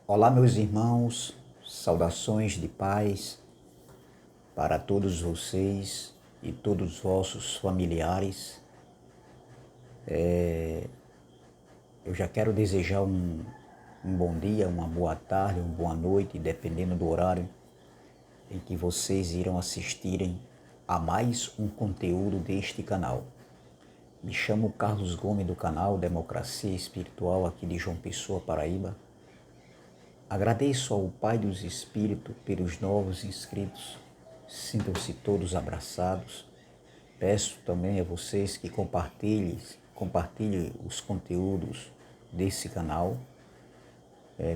Olá, meus irmãos, saudações de paz para todos vocês e todos os vossos familiares. Eu já quero desejar um bom dia, uma boa tarde, uma boa noite, dependendo do horário em que vocês irão assistirem a mais um conteúdo deste canal. Me chamo Carlos Gomes do canal Democracia Espiritual aqui de João Pessoa, Paraíba. Agradeço ao Pai dos Espíritos pelos novos inscritos. Sintam-se todos abraçados. Peço também a vocês que compartilhem os conteúdos desse canal.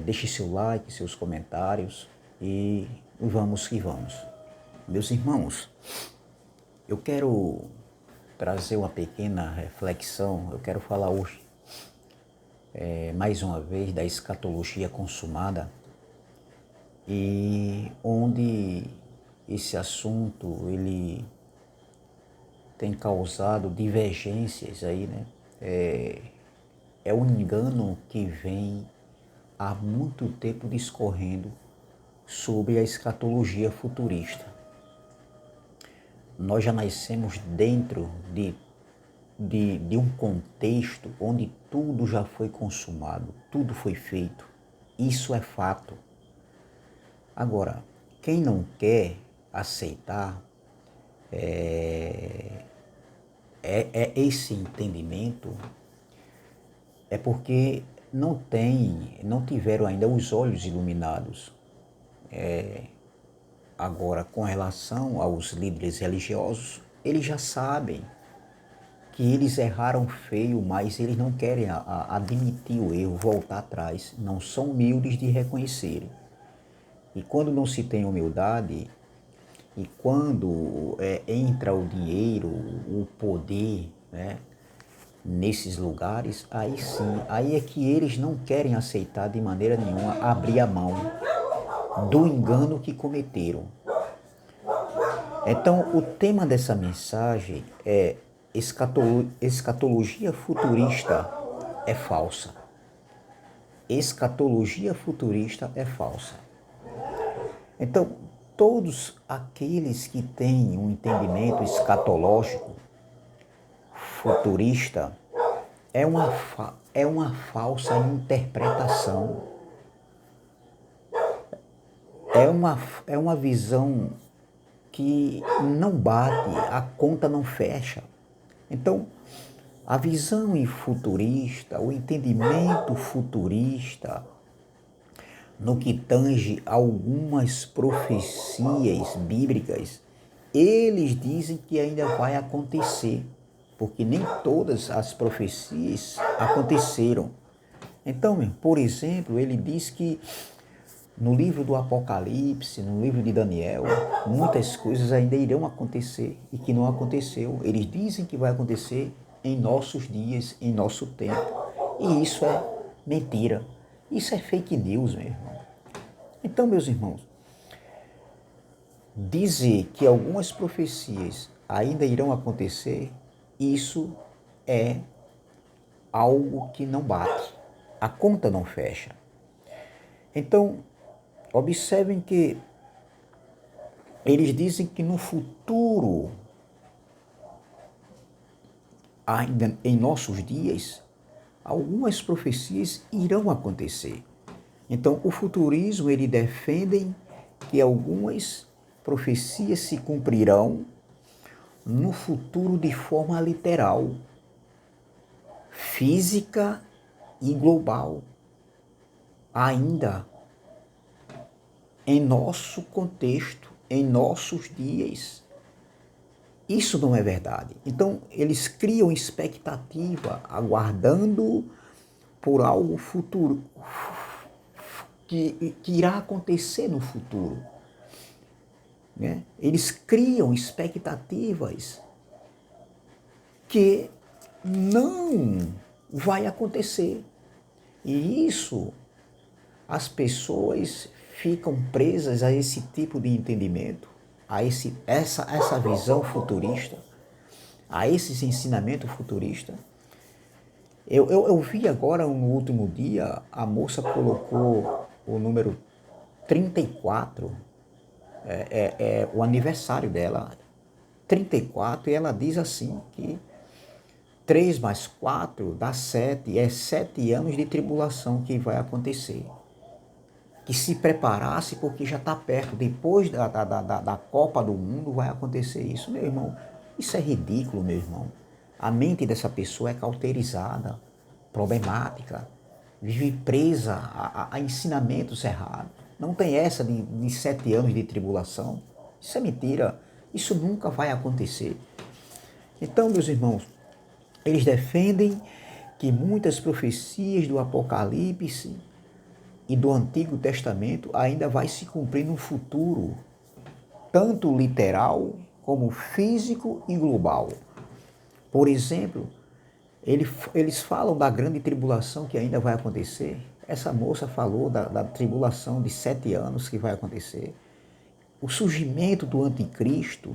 Deixe seu like, seus comentários e vamos que vamos. Meus irmãos, eu quero trazer uma pequena reflexão. Eu quero falar hoje mais uma vez da escatologia consumada, e onde esse assunto ele tem causado divergências aí, né? É um engano que vem há muito tempo discorrendo sobre a escatologia futurista. Nós já nascemos dentro de um contexto onde tudo já foi consumado, tudo foi feito. Isso é fato. Agora, quem não quer aceitar esse entendimento é porque não tiveram ainda os olhos iluminados. Agora, com relação aos líderes religiosos, eles já sabem que eles erraram feio, mas eles não querem admitir o erro, voltar atrás. Não são humildes de reconhecerem. E quando não se tem humildade, e quando entra o dinheiro, o poder, né, nesses lugares, aí sim, aí é que eles não querem aceitar de maneira nenhuma abrir a mão do engano que cometeram. Então, o tema dessa mensagem é escatologia futurista é falsa. Escatologia futurista é falsa. Então, todos aqueles que têm um entendimento escatológico futurista é uma falsa interpretação. É uma visão que não bate, a conta não fecha. Então, a visão futurista, o entendimento futurista, no que tange algumas profecias bíblicas, eles dizem que ainda vai acontecer, porque nem todas as profecias aconteceram. Então, por exemplo, ele diz que no livro do Apocalipse, no livro de Daniel, muitas coisas ainda irão acontecer e que não aconteceu. Eles dizem que vai acontecer em nossos dias, em nosso tempo. E isso é mentira. Isso é fake news, meu irmão. Então, meus irmãos, dizer que algumas profecias ainda irão acontecer, isso é algo que não bate. A conta não fecha. Então, observem que eles dizem que no futuro, ainda em nossos dias, algumas profecias irão acontecer. Então, o futurismo, ele defende que algumas profecias se cumprirão no futuro de forma literal, física e global, ainda em nosso contexto, em nossos dias. Isso não é verdade. Então, eles criam expectativa, aguardando por algo futuro, que irá acontecer no futuro. Né? Eles criam expectativas que não vai acontecer. E isso, as pessoas ficam presas a esse tipo de entendimento, a essa visão futurista, a esses ensinamentos futuristas. Eu vi agora, no último dia, a moça colocou o número 34, é o aniversário dela, 34, e ela diz assim que 3 mais 4 dá 7, é 7 anos de tribulação que vai acontecer. Que se preparasse porque já está perto, depois da Copa do Mundo vai acontecer isso. Meu irmão, isso é ridículo, meu irmão. A mente dessa pessoa é cauterizada, problemática, vive presa a ensinamentos errados. Não tem essa de 7 anos de tribulação. Isso é mentira. Isso nunca vai acontecer. Então, meus irmãos, eles defendem que muitas profecias do Apocalipse e do Antigo Testamento ainda vai se cumprir no futuro, tanto literal como físico e global. Por exemplo, eles falam da grande tribulação que ainda vai acontecer. Essa moça falou da tribulação de 7 anos que vai acontecer. O surgimento do anticristo,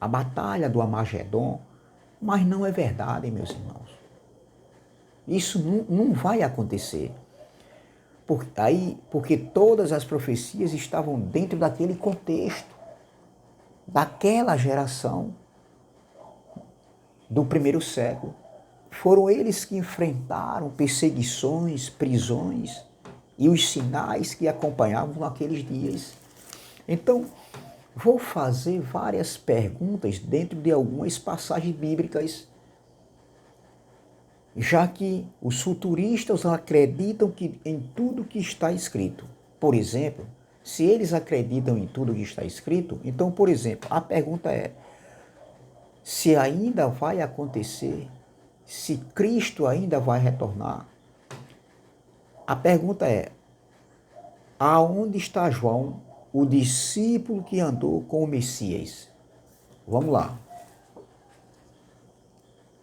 a batalha do Armagedon, mas não é verdade, meus irmãos. Isso não vai acontecer. Porque todas as profecias estavam dentro daquele contexto, daquela geração do primeiro século. Foram eles que enfrentaram perseguições, prisões e os sinais que acompanhavam naqueles dias. Então, vou fazer várias perguntas dentro de algumas passagens bíblicas, já que os futuristas acreditam em tudo que está escrito. Por exemplo, se eles acreditam em tudo que está escrito, então, por exemplo, a pergunta é, se ainda vai acontecer, se Cristo ainda vai retornar. A pergunta é, aonde está João, o discípulo que andou com o Messias? Vamos lá.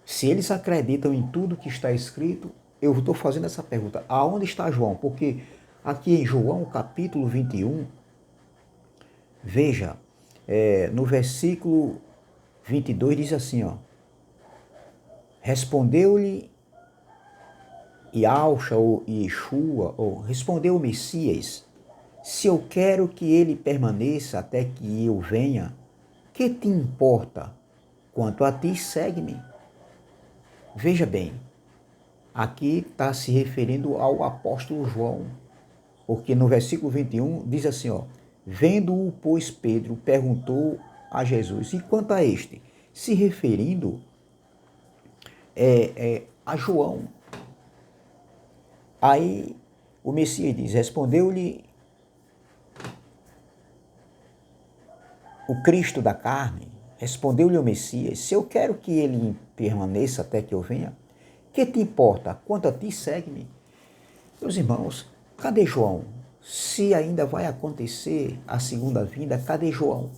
Se eles acreditam em tudo que está escrito, eu estou fazendo essa pergunta. Aonde está João? Porque aqui em João, capítulo 21, veja, no versículo 22 diz assim, ó. Respondeu-lhe Yahshua ou Yeshua, ou respondeu o Messias, se eu quero que ele permaneça até que eu venha, que te importa? Quanto a ti, segue-me. Veja bem, aqui está se referindo ao apóstolo João, porque no versículo 21 diz assim, ó, vendo-o, pois, Pedro perguntou a Jesus, e quanto a este? Se referindo a João. Aí o Messias diz, respondeu-lhe o Cristo da carne, respondeu-lhe o Messias, se eu quero que ele permaneça até que eu venha, que te importa? Quanto a ti, segue-me. Meus irmãos, cadê João? Se ainda vai acontecer a segunda vinda, cadê João?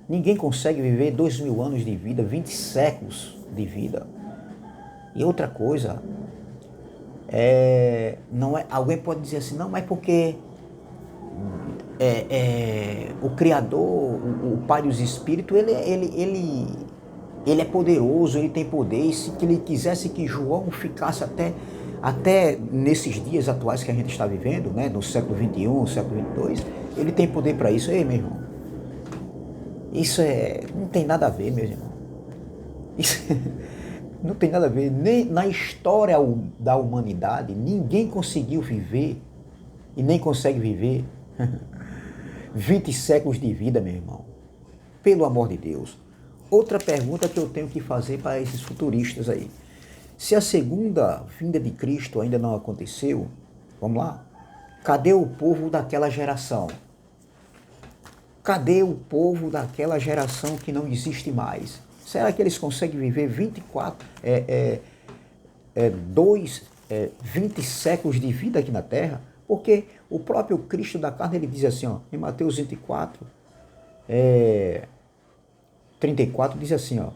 Ninguém consegue viver 2000 anos de vida, 20 séculos de vida. E outra coisa, não é, alguém pode dizer assim, não, mas porque o Criador, o Pai dos Espíritos, ele é poderoso, ele tem poder, e se ele quisesse que João ficasse até nesses dias atuais que a gente está vivendo, né, no século 21, século 22, ele tem poder para isso. Ei, meu irmão, isso não tem nada a ver, meu irmão. Isso não tem nada a ver. Nem na história da humanidade, ninguém conseguiu viver e nem consegue viver 20 séculos de vida, meu irmão. Pelo amor de Deus. Outra pergunta que eu tenho que fazer para esses futuristas aí. Se a segunda vinda de Cristo ainda não aconteceu, vamos lá, cadê o povo daquela geração? Cadê o povo daquela geração que não existe mais? Será que eles conseguem viver 20 séculos de vida aqui na Terra? Porque o próprio Cristo da carne, ele diz assim, ó, em Mateus 24, 34, diz assim, ó,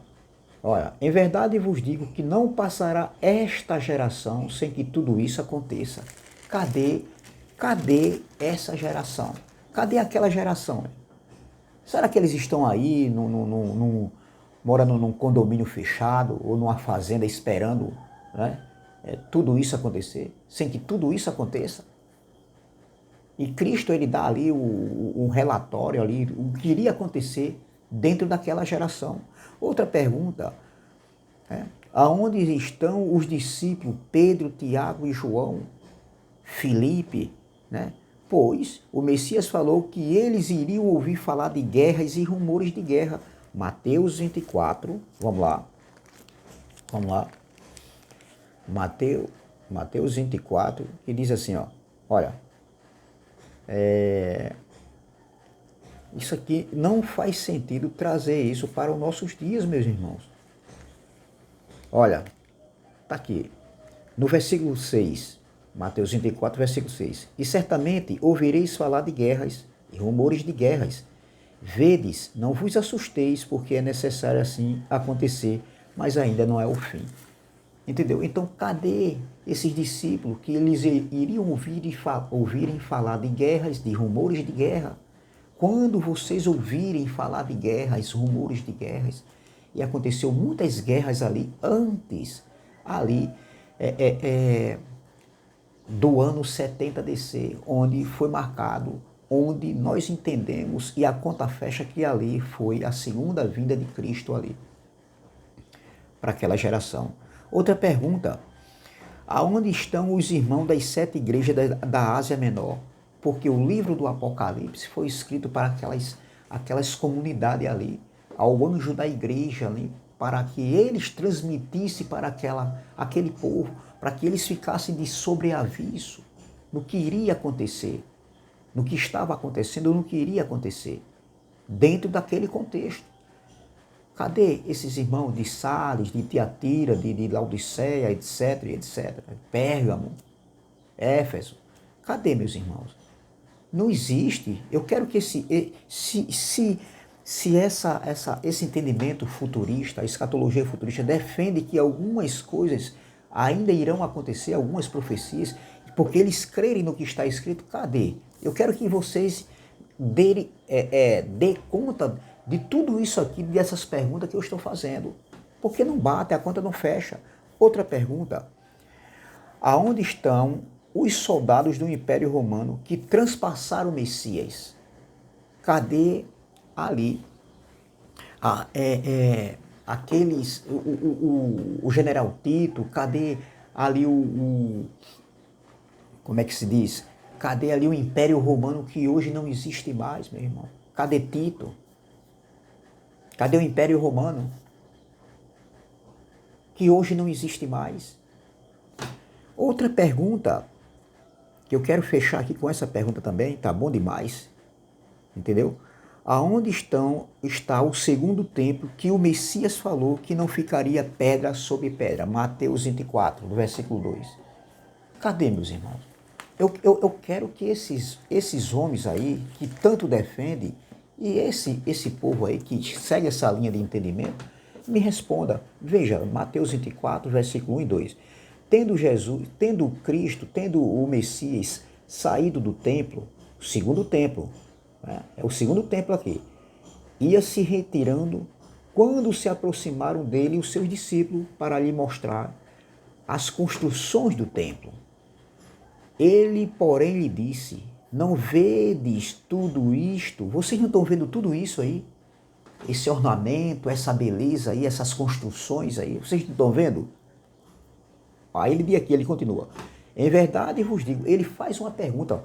olha, em verdade vos digo que não passará esta geração sem que tudo isso aconteça. Cadê essa geração? Cadê aquela geração? Será que eles estão aí, morando num condomínio fechado ou numa fazenda esperando, né, tudo isso acontecer, sem que tudo isso aconteça? E Cristo, ele dá ali um relatório ali, o que iria acontecer dentro daquela geração. Outra pergunta, aonde estão os discípulos Pedro, Tiago e João, Filipe, né? Pois o Messias falou que eles iriam ouvir falar de guerras e rumores de guerra. Mateus 24, vamos lá. Mateus 24, que diz assim, ó, olha, isso aqui não faz sentido trazer isso para os nossos dias, meus irmãos. Olha, tá aqui, no versículo 6, Mateus 24, versículo 6. E certamente ouvireis falar de guerras e rumores de guerras. Vedes, não vos assusteis, porque é necessário assim acontecer, mas ainda não é o fim. Entendeu? Então, cadê esses discípulos que eles iriam ouvirem falar de guerras, de rumores de guerra? Quando vocês ouvirem falar de guerras, rumores de guerras, e aconteceu muitas guerras ali antes, ali, do ano 70 DC, onde foi marcado, onde nós entendemos e a conta fecha que ali foi a segunda vinda de Cristo ali, para aquela geração. Outra pergunta, aonde estão os irmãos das 7 igrejas da Ásia Menor? Porque o livro do Apocalipse foi escrito para aquelas comunidades ali, ao anjo da igreja ali, para que eles transmitissem para aquele povo, para que eles ficassem de sobreaviso no que iria acontecer, no que estava acontecendo, no que iria acontecer, dentro daquele contexto. Cadê esses irmãos de Sales, de Tiatira, de Laodiceia, etc, etc, Pérgamo, Éfeso? Cadê, meus irmãos? Não existe. Eu quero que se esse entendimento futurista, a escatologia futurista, defende que algumas coisas ainda irão acontecer, algumas profecias, porque eles crerem no que está escrito, cadê? Eu quero que vocês dê conta de tudo isso aqui, dessas perguntas que eu estou fazendo. Porque não bate, a conta não fecha. Outra pergunta, aonde estão os soldados do Império Romano que transpassaram o Messias? Cadê ali aqueles, o general Tito? Cadê ali como é que se diz? Cadê ali o Império Romano que hoje não existe mais, meu irmão? Cadê Tito? Cadê o Império Romano que hoje não existe mais? Outra pergunta, que eu quero fechar aqui com essa pergunta também, tá bom demais, entendeu? Aonde está o segundo templo que o Messias falou que não ficaria pedra sobre pedra? Mateus 24, no versículo 2. Cadê, meus irmãos? Eu quero que esses homens aí, que tanto defendem, e esse povo aí que segue essa linha de entendimento, me responda. Veja, Mateus 24, versículo 1 e 2. Tendo Cristo, tendo o Messias saído do templo, o segundo templo, né? É o segundo templo aqui, ia se retirando quando se aproximaram dele os seus discípulos para lhe mostrar as construções do templo. Ele, porém, lhe disse, não vedes tudo isto? Vocês não estão vendo tudo isso aí? Esse ornamento, essa beleza aí, essas construções aí, vocês não estão vendo? Aí ele continua. Em verdade vos digo, ele faz uma pergunta,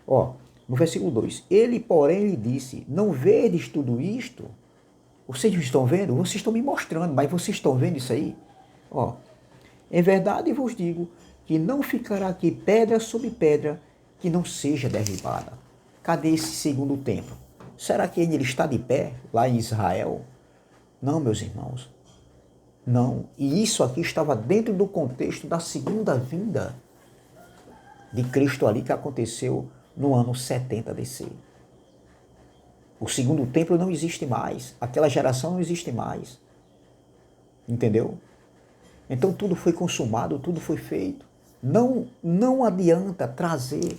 ó, no versículo 2. Ele, porém, lhe disse, não vedes tudo isto? Vocês não estão vendo? Vocês estão me mostrando, mas vocês estão vendo isso aí? Ó, em verdade vos digo que não ficará aqui pedra sobre pedra que não seja derribada. Cadê esse segundo templo? Será que ele está de pé lá em Israel? Não, meus irmãos. Não. E isso aqui estava dentro do contexto da segunda vinda de Cristo ali que aconteceu no ano 70 DC. O segundo templo não existe mais. Aquela geração não existe mais. Entendeu? Então tudo foi consumado, tudo foi feito. Não adianta trazer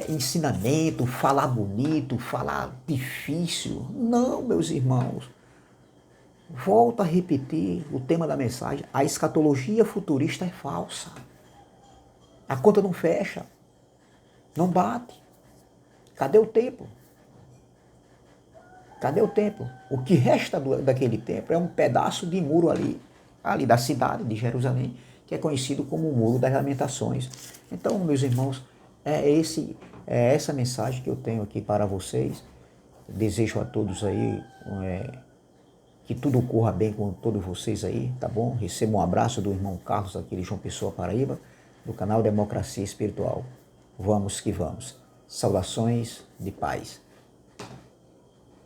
ensinamento, falar bonito, falar difícil. Não, meus irmãos. Volto a repetir o tema da mensagem. A escatologia futurista é falsa. A conta não fecha. Não bate. Cadê o templo? Cadê o templo? O que resta daquele templo é um pedaço de muro ali da cidade de Jerusalém, que é conhecido como o Muro das Lamentações. Então, meus irmãos, é essa mensagem que eu tenho aqui para vocês. Desejo a todos aí que tudo corra bem com todos vocês aí, tá bom? Receba um abraço do irmão Carlos aqui de João Pessoa, Paraíba, do canal Democracia Espiritual. Vamos que vamos. Saudações de paz.